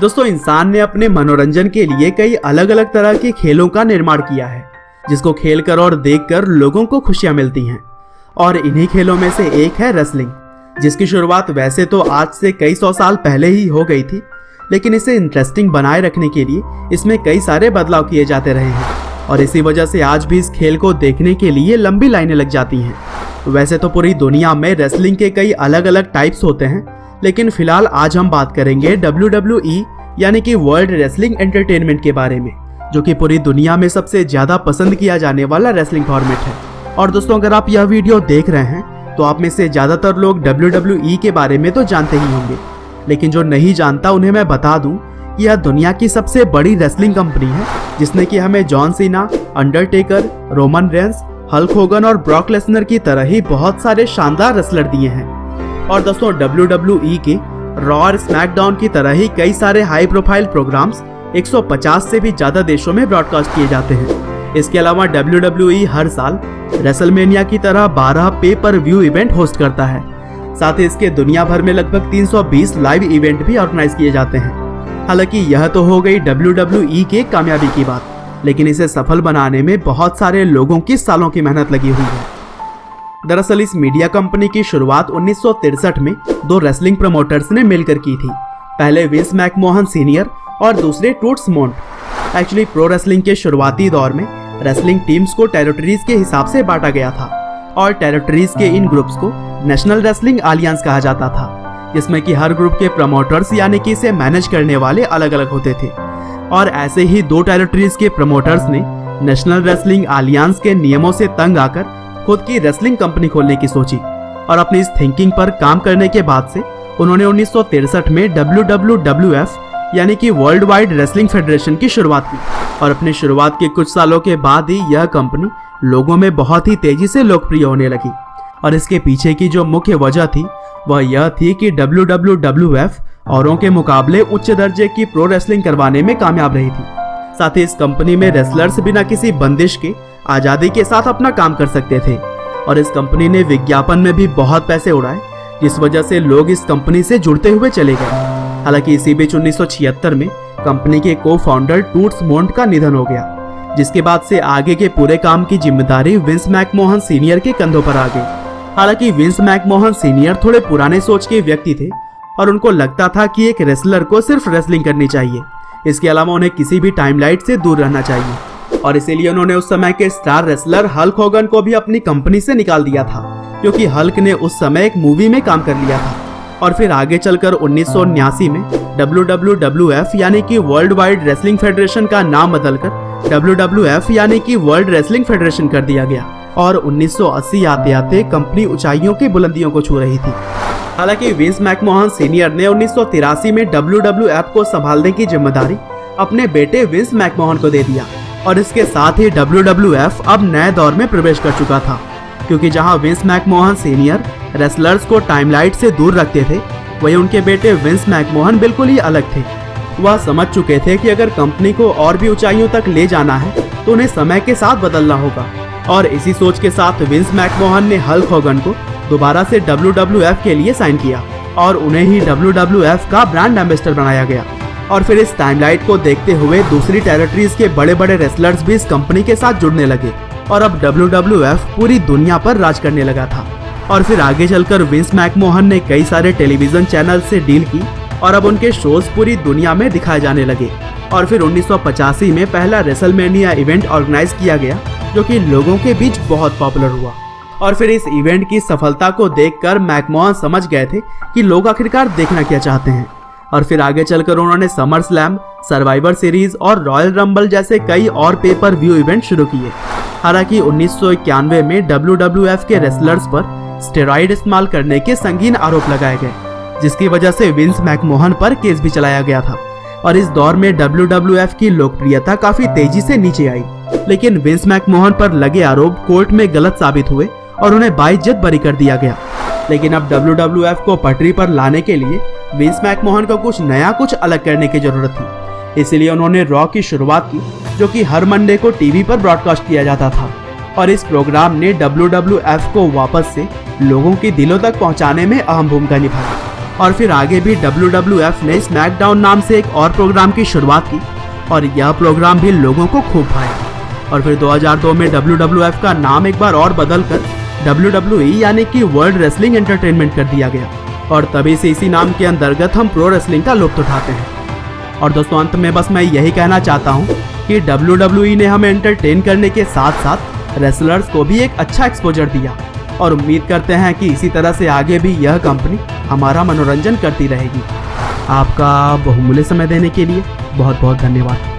दोस्तों, इंसान ने अपने मनोरंजन के लिए कई अलग अलग तरह के खेलों का निर्माण किया है, जिसको खेलकर और देखकर लोगों को खुशियां मिलती हैं। और इन्हीं खेलों में से एक है रेसलिंग, जिसकी शुरुआत वैसे तो आज से कई सौ साल पहले ही हो गई थी, लेकिन इसे इंटरेस्टिंग बनाए रखने के लिए इसमें कई सारे बदलाव किए जाते रहे हैं और इसी वजह से आज भी इस खेल को देखने के लिए लंबी लाइनें लग जाती हैं। वैसे तो पूरी दुनिया में रेसलिंग के कई अलग अलग टाइप्स होते हैं, लेकिन फिलहाल आज हम बात करेंगे WWE यानी कि वर्ल्ड रेसलिंग एंटरटेनमेंट के बारे में, जो कि पूरी दुनिया में सबसे ज्यादा पसंद किया जाने वाला रेसलिंग फॉर्मेट है। और दोस्तों, अगर आप यह वीडियो देख रहे हैं तो आप में से ज्यादातर लोग WWE के बारे में तो जानते ही होंगे, लेकिन जो नहीं जानता उन्हें मैं बता दूं कि यह दुनिया की सबसे बड़ी रेसलिंग कंपनी है, जिसने कि हमें John Cena, Undertaker, Roman Reigns, Hulk Hogan और ब्रॉक लेसनर की तरह ही बहुत सारे शानदार रेसलर दिए हैं। और दोस्तों, WWE के रॉ और स्मैकडाउन की तरह ही कई सारे हाई प्रोफाइल प्रोग्राम्स 150 से भी ज्यादा देशों में ब्रॉडकास्ट किए जाते हैं। इसके अलावा WWE हर साल रेसलमेनिया की तरह 12 पे पर व्यू इवेंट होस्ट करता है। साथ ही इसके दुनिया भर में लगभग 320 लाइव इवेंट भी ऑर्गेनाइज किए जाते हैं। हालांकि यह तो हो गई WWE के कामयाबी की बात, लेकिन इसे सफल बनाने में बहुत सारे लोगों की सालों की मेहनत लगी हुई है। दरअसल इस मीडिया कंपनी की शुरुआत 1963 में दो रेसलिंग प्रमोटर्स ने मिलकर की थी। पहले विंस मैकमोहन सीनियर और दूसरे टूट्स मोंट। एक्चुअली प्रो रेसलिंग के शुरुआती दौर में रेसलिंग टीम्स को टेरिटरीज के हिसाब से बांटा गया था और टेरिटरीज के इन ग्रुप्स को नेशनल रेसलिंग अलियंस कहा जाता था, जिसमें कि हर ग्रुप के प्रमोटर्स यानी कि इसे मैनेज करने वाले अलग अलग होते थे। और ऐसे ही दो टेरिटरीज के प्रमोटर्स ने नेशनल रेसलिंग अलियंस के नियमों से तंग आकर खुद की रेसलिंग कंपनी खोलने की सोची और अपनी इस थिंकिंग पर काम करने के बाद से उन्होंने 1963 में WWF यानी कि वर्ल्ड वाइड रेसलिंग फेडरेशन की शुरुआत की। और अपनी शुरुआत के कुछ सालों के बाद ही यह कंपनी लोगों में बहुत ही तेजी से लोकप्रिय होने लगी। और इसके पीछे की जो मुख्य वजह थी वह यह थी कि WWF औरों के मुकाबले उच्च दर्जे की प्रो रेसलिंग करवाने में कामयाब रही थी। साथ ही इस कंपनी में रेसलर्स बिना किसी बंदिश के आजादी के साथ अपना काम कर सकते थे। और इस कंपनी ने विज्ञापन में भी बहुत पैसे उड़ाए, जिस वजह से लोग इस कंपनी से जुड़ते हुए चले गए। हालांकि इसी बीच 1976 में कंपनी के को फाउंडर टूट्स मोंट का निधन हो गया, जिसके बाद से आगे के पूरे काम की जिम्मेदारी विंस मैकमोहन सीनियर के कंधों पर आ गई। हालांकि विंस मैकमोहन सीनियर थोड़े पुराने सोच के व्यक्ति थे और उनको लगता था कि एक रेसलर को सिर्फ रेसलिंग करनी चाहिए, इसके अलावा उन्हें किसी भी टाइमलाइट से दूर रहना चाहिए। और इसीलिए उन्होंने उस समय के स्टार रेसलर हल्क होगन को भी अपनी कंपनी से निकाल दिया था, क्योंकि हल्क ने उस समय एक मूवी में काम कर लिया था। और फिर आगे चलकर 1979 में WWF यानी कि वर्ल्ड वाइड रेसलिंग फेडरेशन का नाम बदलकर WWF यानी कि वर्ल्ड रेसलिंग फेडरेशन कर दिया गया। और 1980 आते आते कंपनी ऊंचाइयों की बुलंदियों को छू रही थी। हालांकि विंस मैकमोहन सीनियर ने 1983 में WWF को संभालने की जिम्मेदारी अपने बेटे विंस मैकमोहन को दे दिया। और इसके साथ ही WWF अब नए दौर में प्रवेश कर चुका था, क्योंकि जहां विंस मैकमोहन सीनियर रेसलर्स को टाइमलाइट से दूर रखते थे, वहीं उनके बेटे विंस मैकमोहन बिल्कुल ही अलग थे। वह समझ चुके थे कि अगर कंपनी को और भी ऊंचाइयों तक ले जाना है तो उन्हें समय के साथ बदलना होगा। और इसी सोच के साथ विंस मैकमोहन ने हल्क होगन को दोबारा से WWF के लिए साइन किया और उन्हें ही WWF का ब्रांड एम्बेसडर बनाया गया। और फिर इस टाइमलाइट को देखते हुए दूसरी टेरिटरीज के बड़े बड़े रेसलर्स भी इस कंपनी के साथ जुड़ने लगे और अब WWF पूरी दुनिया पर राज करने लगा था। और फिर आगे चलकर विंस मैकमोहन ने कई सारे टेलीविजन चैनल से डील की और अब उनके शोज पूरी दुनिया में दिखाए जाने लगे। और फिर 1985 में पहला रेसलमेनिया इवेंट ऑर्गेनाइज किया गया, जो कि लोगों के बीच बहुत पॉपुलर हुआ। और फिर इस इवेंट की सफलता को देखकर मैकमोहन समझ गए थे कि लोग आखिरकार देखना क्या चाहते हैं। और फिर आगे चलकर उन्होंने समर स्लैम, सर्वाइवर सीरीज और रॉयल रंबल जैसे कई और पे पर व्यू इवेंट शुरू किए। हालांकि 1991 में WWF के रेसलर्स पर स्टेरॉइड इस्तेमाल करने के संगीन आरोप लगाए गए, जिसकी वजह से विंस मैकमोहन पर केस भी चलाया गया था। और इस दौर में WWF की लोकप्रियता काफी तेजी से नीचे आई, लेकिन विंस मैकमोहन पर लगे आरोप कोर्ट में गलत साबित हुए और उन्हें बाइज्जत बरी कर दिया गया। लेकिन अब WWF को पटरी पर लाने के लिए विंस मैकमोहन को कुछ नया, कुछ अलग करने की जरूरत थी। इसलिए उन्होंने रॉ की शुरुआत की, जो कि हर मंडे को टीवी पर ब्रॉडकास्ट किया जाता था। और इस प्रोग्राम ने WWF को वापस से लोगों के दिलों तक पहुंचाने में अहम भूमिका निभाई। और फिर आगे भी WWF ने स्मैकडाउन नाम से एक और प्रोग्राम की शुरुआत की और यह प्रोग्राम भी लोगों को खूब भाया। और फिर 2002 में WWF का नाम एक बार और बदलकर WWE यानी कि वर्ल्ड रेसलिंग एंटरटेनमेंट कर दिया गया और तभी से इसी नाम के अंतर्गत हम प्रो रेसलिंग का लुत्फ उठाते हैं। और दोस्तों अंत में बस मैं यही कहना चाहता हूँ कि WWE ने हमें एंटरटेन करने के साथ साथ रेसलर्स को भी एक अच्छा एक्सपोजर दिया और उम्मीद करते हैं कि इसी तरह से आगे भी यह कंपनी हमारा मनोरंजन करती रहेगी। आपका बहुमूल्य समय देने के लिए बहुत बहुत धन्यवाद।